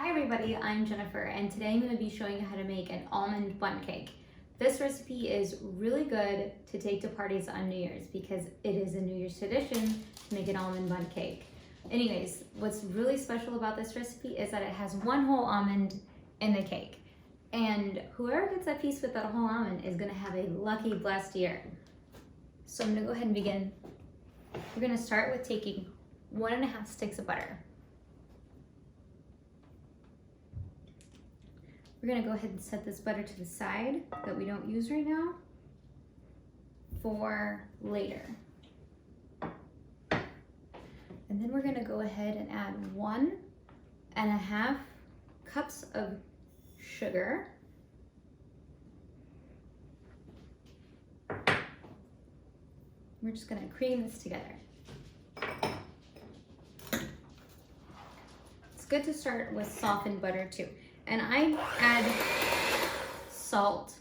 Hi everybody, I'm Jennifer and today I'm going to be showing you how to make an almond bundt cake. This recipe is really good to take to parties on New Year's because it is a New Year's tradition to make an almond bundt cake. Anyways, what's really special about this recipe is that it has one whole almond in the cake. And whoever gets that piece with that whole almond is going to have a lucky, blessed year. So I'm going to go ahead and begin. We're going to start with taking 1.5 sticks of butter. We're going to go ahead and set this butter to the side that we don't use right now for later. And then we're going to go ahead and add 1.5 cups of sugar. We're just going to cream this together. It's good to start with softened butter too. And I add salt,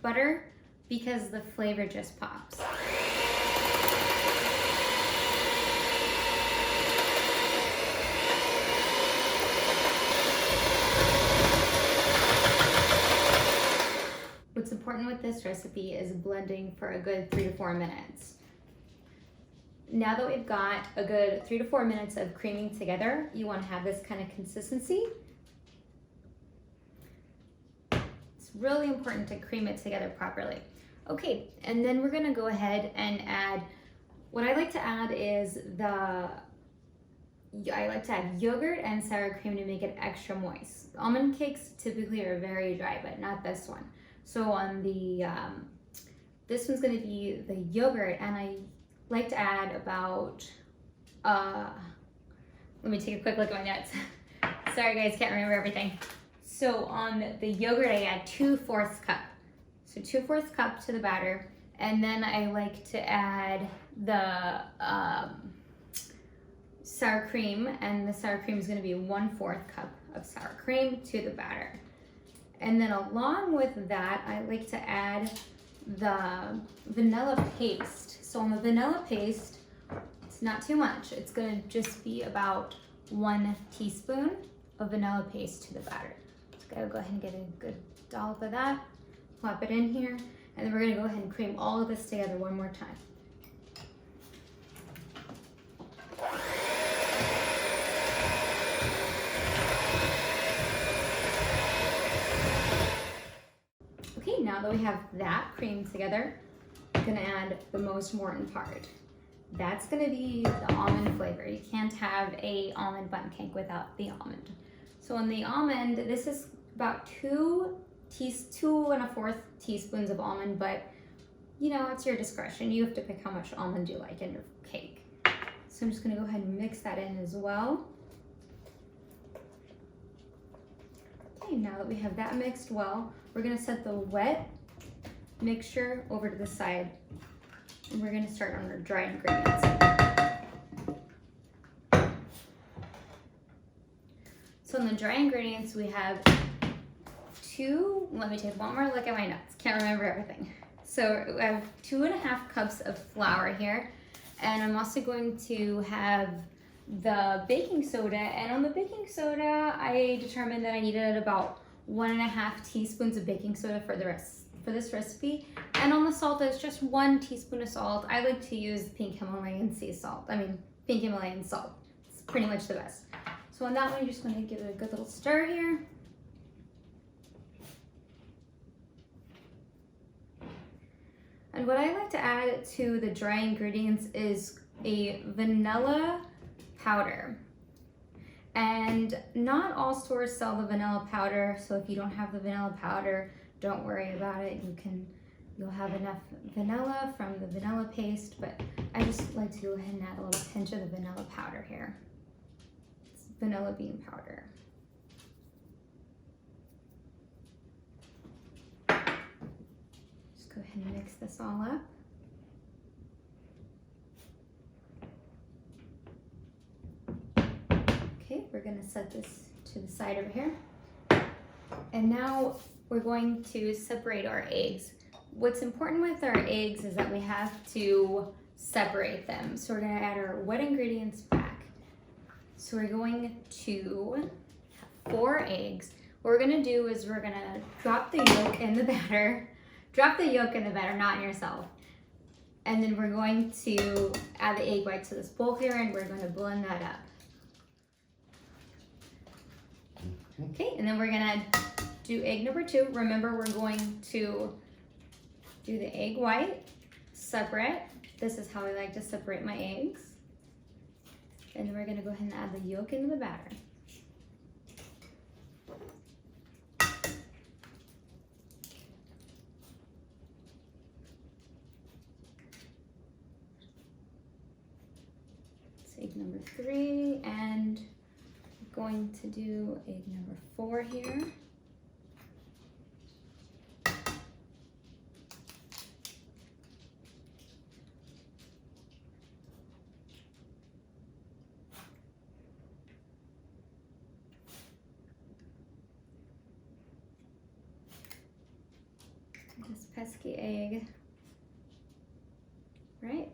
butter, because the flavor just pops. What's important with this recipe is blending for a good 3 to 4 minutes. Now that we've got a good 3 to 4 minutes of creaming together, you want to have this kind of consistency. Really important to cream it together properly. Okay, and then we're gonna go ahead and add, what I like to add is I like to add yogurt and sour cream to make it extra moist. Almond cakes typically are very dry, but not this one. So on the, this one's gonna be the yogurt, and I like to add about, let me take a quick look at my notes. Sorry guys, can't remember everything. So on the yogurt, I add 2/4 cup. So 2/4 cup to the batter. And then I like to add the sour cream, and the sour cream is gonna be 1/4 cup of sour cream to the batter. And then along with that, I like to add the vanilla paste. So on the vanilla paste, it's not too much. It's gonna just be about 1 teaspoon of vanilla paste to the batter. Gotta go ahead and get a good dollop of that, plop it in here, and then we're gonna go ahead and cream all of this together one more time. Okay, now that we have that creamed together, I'm gonna add the most important part. That's gonna be the almond flavor. You can't have a almond bundt cake without the almond. So on the almond, this is about 2.25 teaspoons of almond, but you know, it's your discretion. You have to pick how much almond you like in your cake. So I'm just gonna go ahead and mix that in as well. Okay, now that we have that mixed well, we're gonna set the wet mixture over to the side, and we're gonna start on our dry ingredients. So in the dry ingredients, we have let me take one more look at my notes. Can't remember everything. So I have 2.5 cups of flour here, and I'm also going to have the baking soda. And on the baking soda, I determined that I needed about 1.5 teaspoons of baking soda for this recipe. And on the salt, it's just 1 teaspoon of salt. I like to use pink Himalayan salt. It's pretty much the best. So on that one, you're just going to give it a good little stir here. And what I like to add to the dry ingredients is a vanilla powder. And not all stores sell the vanilla powder, so if you don't have the vanilla powder, don't worry about it. You'll have enough vanilla from the vanilla paste, but I just like to go ahead and add a little pinch of the vanilla powder here. It's vanilla bean powder. Go ahead and mix this all up. Okay, we're gonna set this to the side over here. And now we're going to separate our eggs. What's important with our eggs is that we have to separate them. So we're gonna add our wet ingredients back. So we're going to have 4 eggs. What we're gonna do is we're gonna drop the yolk in the batter. Drop the yolk in the batter, not in yourself. And then we're going to add the egg whites to this bowl here, and we're gonna blend that up. Okay, and then we're gonna do egg number 2. Remember, we're going to do the egg white separate. This is how I like to separate my eggs. And then we're gonna go ahead and add the yolk into the batter. It's egg number 3, and we're going to do egg number 4 here. This pesky egg, right?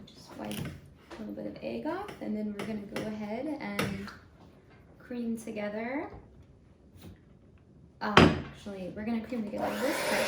Just wipe a little bit of egg off, and then we're gonna go ahead and cream together. Actually, we're gonna cream together this part.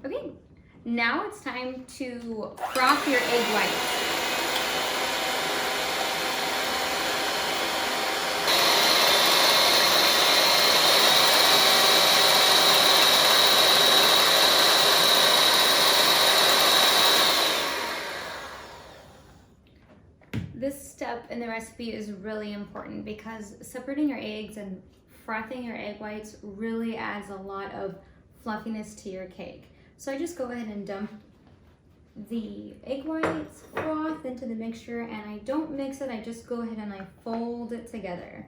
Okay, now it's time to froth your egg whites. This step in the recipe is really important because separating your eggs and frothing your egg whites really adds a lot of fluffiness to your cake. So I just go ahead and dump the egg whites froth into the mixture, and I don't mix it, I just go ahead and I fold it together.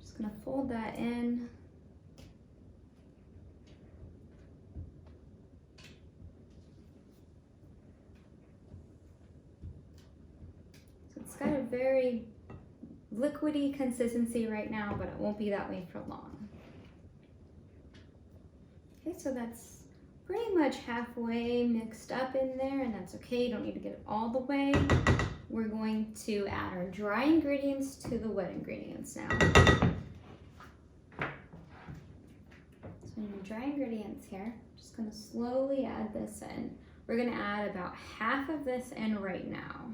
Just gonna fold that in. It's got a very liquidy consistency right now, but it won't be that way for long. Okay, so that's pretty much halfway mixed up in there, and that's okay. You don't need to get it all the way. We're going to add our dry ingredients to the wet ingredients now. So in your dry ingredients here, just gonna slowly add this in. We're gonna add about half of this in right now.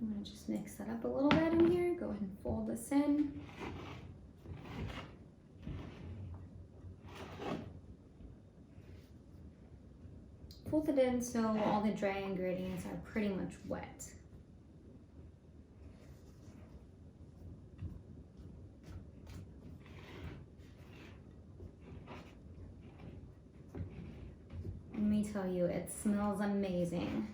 I'm gonna just mix that up a little bit in here. Go ahead and fold this in. Fold it in so all the dry ingredients are pretty much wet. Let me tell you, it smells amazing.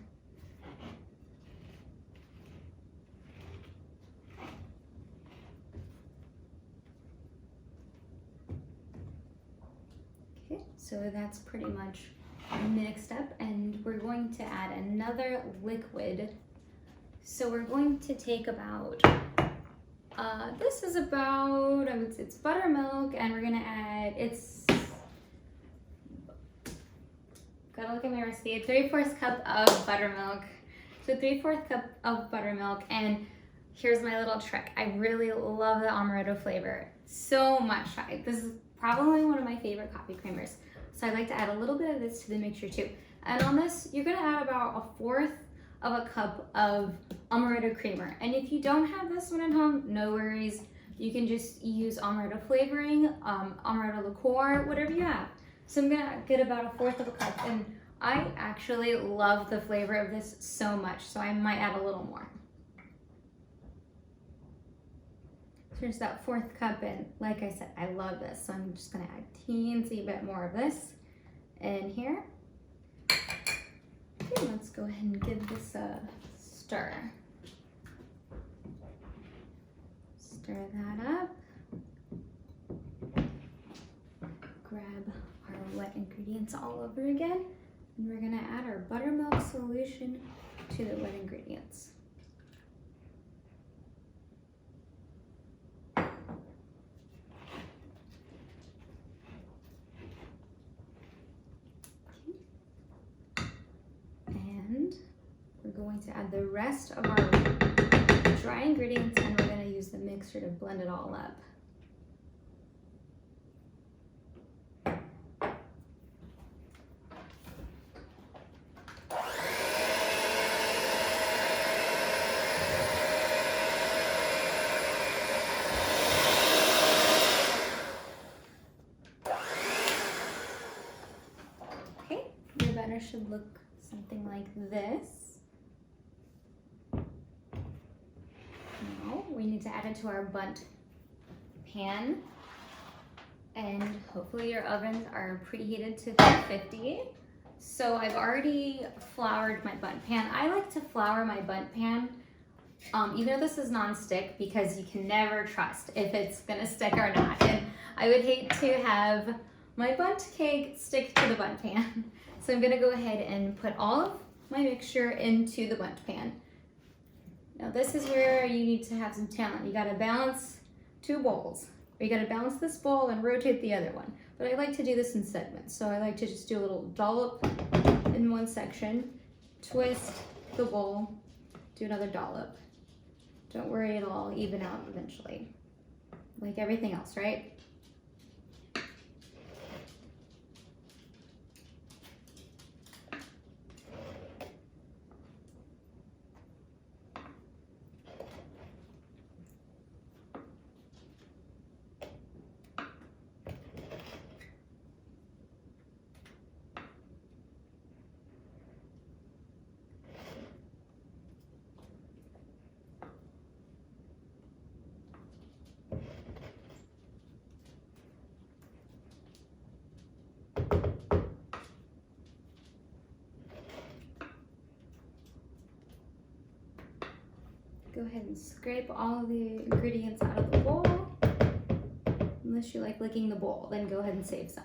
So that's pretty much mixed up, and we're going to add another liquid. So we're going to take about, this is about, I would say it's buttermilk, and we're gonna add, gotta look at my recipe, a 3/4 cup of buttermilk. So 3/4 cup of buttermilk, and here's my little trick. I really love the amaretto flavor so much. This is probably one of my favorite coffee creamers. So I like to add a little bit of this to the mixture too. And on this, you're gonna add about 1/4 of a cup of amaretto creamer. And if you don't have this one at home, no worries. You can just use amaretto flavoring, amaretto liqueur, whatever you have. So I'm gonna get about 1/4 of a cup, and I actually love the flavor of this so much, so I might add a little more. Here's that 1/4 cup, and like I said, I love this, so I'm just gonna add a teensy bit more of this in here. Okay, let's go ahead and give this a stir. Stir that up. Grab our wet ingredients all over again, and we're gonna add our buttermilk solution to the wet going to add the rest of our dry ingredients, and we're going to use the mixer to blend it all up. Okay, your batter should look something like this. Now we need to add it to our bundt pan, and hopefully your ovens are preheated to 350. So I've already floured my bundt pan. I like to flour my bundt pan, even though this is non-stick, because you can never trust if it's gonna stick or not. And I would hate to have my bundt cake stick to the bundt pan. So I'm gonna go ahead and put all of my mixture into the bundt pan. Now this is where you need to have some talent. You gotta balance two bowls. Or you gotta balance this bowl and rotate the other one. But I like to do this in segments. So I like to just do a little dollop in one section, twist the bowl, do another dollop. Don't worry, it'll all even out eventually. Like everything else, right? Go ahead and scrape all of the ingredients out of the bowl. Unless you like licking the bowl, then go ahead and save some.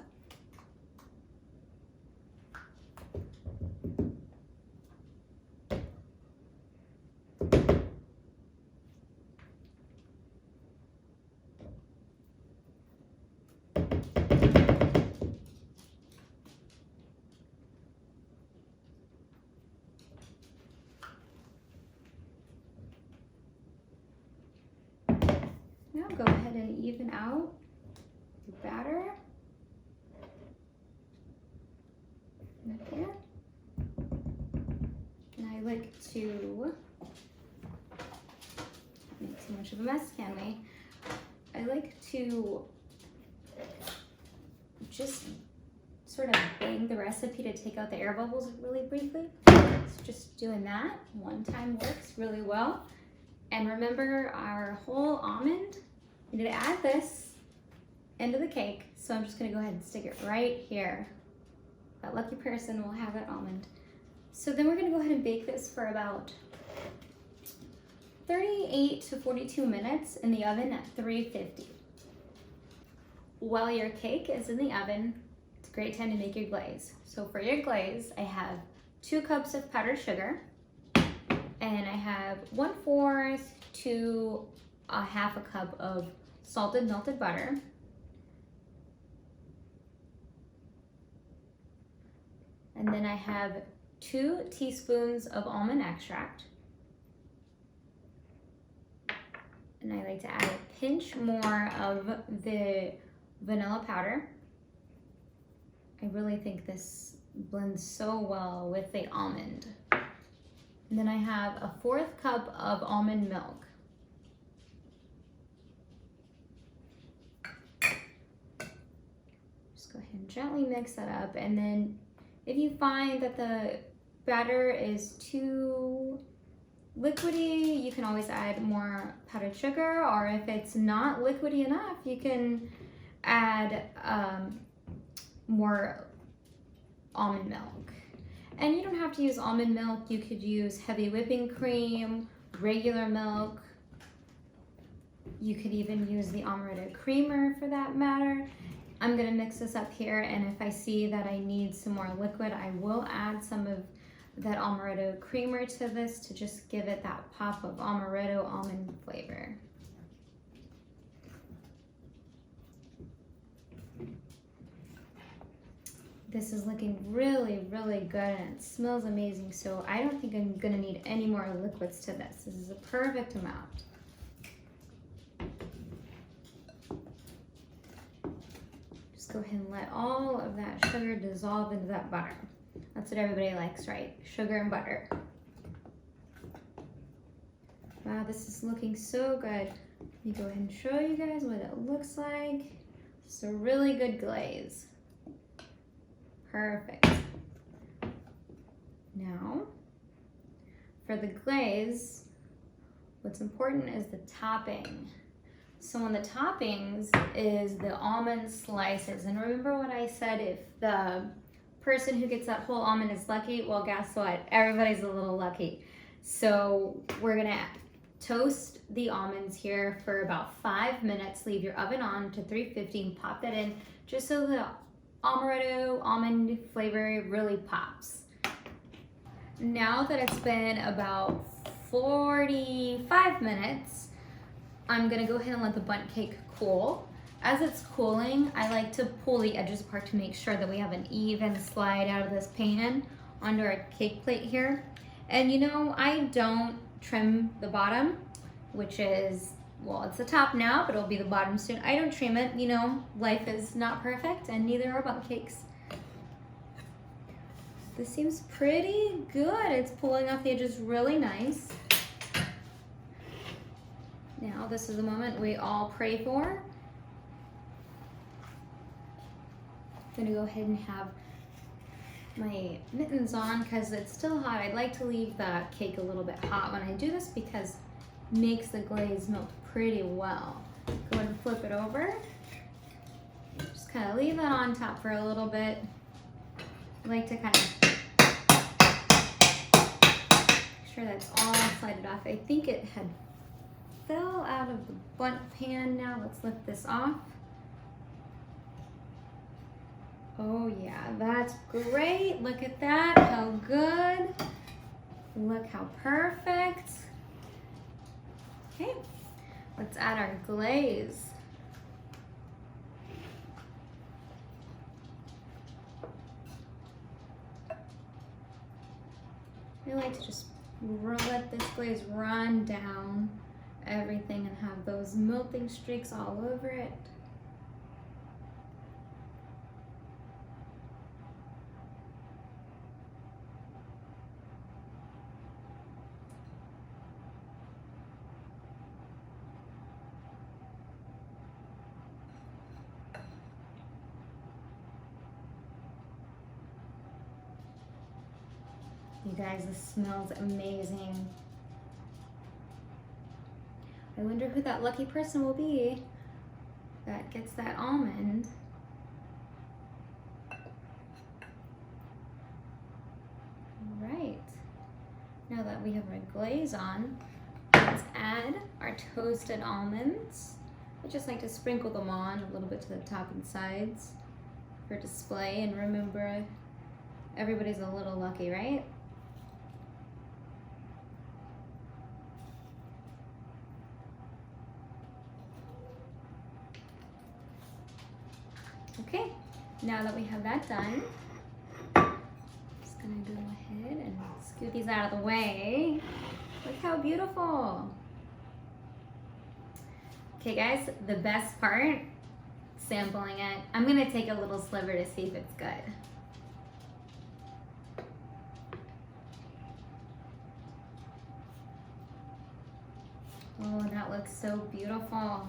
Now go ahead and even out your batter. Up here. And I like to make too much of a mess, can we? I like to just sort of bang the recipe to take out the air bubbles really briefly. So just doing that one time works really well. And remember our whole almond, we need to add this into the cake. So I'm just gonna go ahead and stick it right here. That lucky person will have that almond. So then we're gonna go ahead and bake this for about 38 to 42 minutes in the oven at 350. While your cake is in the oven, it's a great time to make your glaze. So for your glaze, I have 2 cups of powdered sugar, and I have 1/4 to a half a cup of salted melted butter. And then I have 2 teaspoons of almond extract. And I like to add a pinch more of the vanilla powder. I really think this blends so well with the almond. And then I have a 1/4 cup of almond milk. Just go ahead and gently mix that up. And then if you find that the batter is too liquidy, you can always add more powdered sugar, or if it's not liquidy enough, you can add more almond milk. And you don't have to use almond milk. You could use heavy whipping cream, regular milk. You could even use the amaretto creamer for that matter. I'm gonna mix this up here, and if I see that I need some more liquid, I will add some of that amaretto creamer to this to just give it that pop of amaretto almond flavor. This is looking really, really good and it smells amazing. So I don't think I'm gonna need any more liquids to this. This is a perfect amount. Just go ahead and let all of that sugar dissolve into that butter. That's what everybody likes, right? Sugar and butter. Wow, this is looking so good. Let me go ahead and show you guys what it looks like. It's a really good glaze. Perfect. Now, for the glaze, what's important is the topping. So on the toppings is the almond slices. And remember what I said, if the person who gets that whole almond is lucky, well, guess what? Everybody's a little lucky. So we're gonna toast the almonds here for about 5 minutes. Leave your oven on to 350 and pop that in just so the amaretto almond flavor really pops. Now that it's been about 45 minutes, I'm gonna go ahead and let the bundt cake cool. As it's cooling, I like to pull the edges apart to make sure that we have an even slide out of this pan onto our cake plate here. And you know, I don't trim the bottom, which is, well, it's the top now, but it'll be the bottom soon. I don't trim it, you know, life is not perfect and neither are bundt cakes. This seems pretty good. It's pulling off the edges really nice. Now, this is the moment we all pray for. I'm gonna go ahead and have my mittens on because it's still hot. I'd like to leave the cake a little bit hot when I do this because it makes the glaze melt pretty well. Go ahead and flip it over. Just kind of leave that on top for a little bit. I like to kind of make sure that's all slided off. I think it had fell out of the bundt pan. Now let's lift this off. Oh yeah, that's great. Look at that, how good. Look how perfect. Okay, let's add our glaze. I like to just let this glaze run down everything and have those melting streaks all over it. You guys, this smells amazing. I wonder who that lucky person will be that gets that almond. All right, now that we have our glaze on, let's add our toasted almonds. I just like to sprinkle them on a little bit to the top and sides for display. And remember, everybody's a little lucky, right? Okay, now that we have that done, I'm just gonna go ahead and scoot these out of the way. Look how beautiful. Okay guys, the best part, sampling it. I'm gonna take a little sliver to see if it's good. Oh, that looks so beautiful.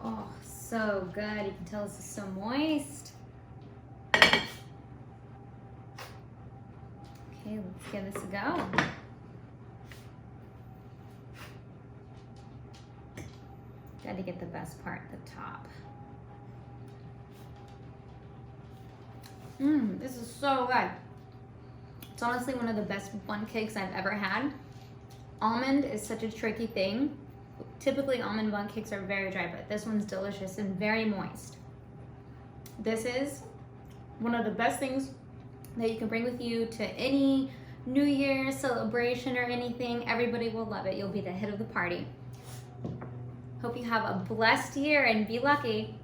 Oh, so good. You can tell this is so moist. Okay, let's give this a go. Got to get the best part, the top. This is so good. It's honestly one of the best bundt cakes I've ever had. Almond is such a tricky thing. Typically almond bundt cakes are very dry, but this one's delicious and very moist. This is one of the best things that you can bring with you to any New Year's celebration or anything. Everybody will love it. You'll be the hit of the party. Hope you have a blessed year and be lucky.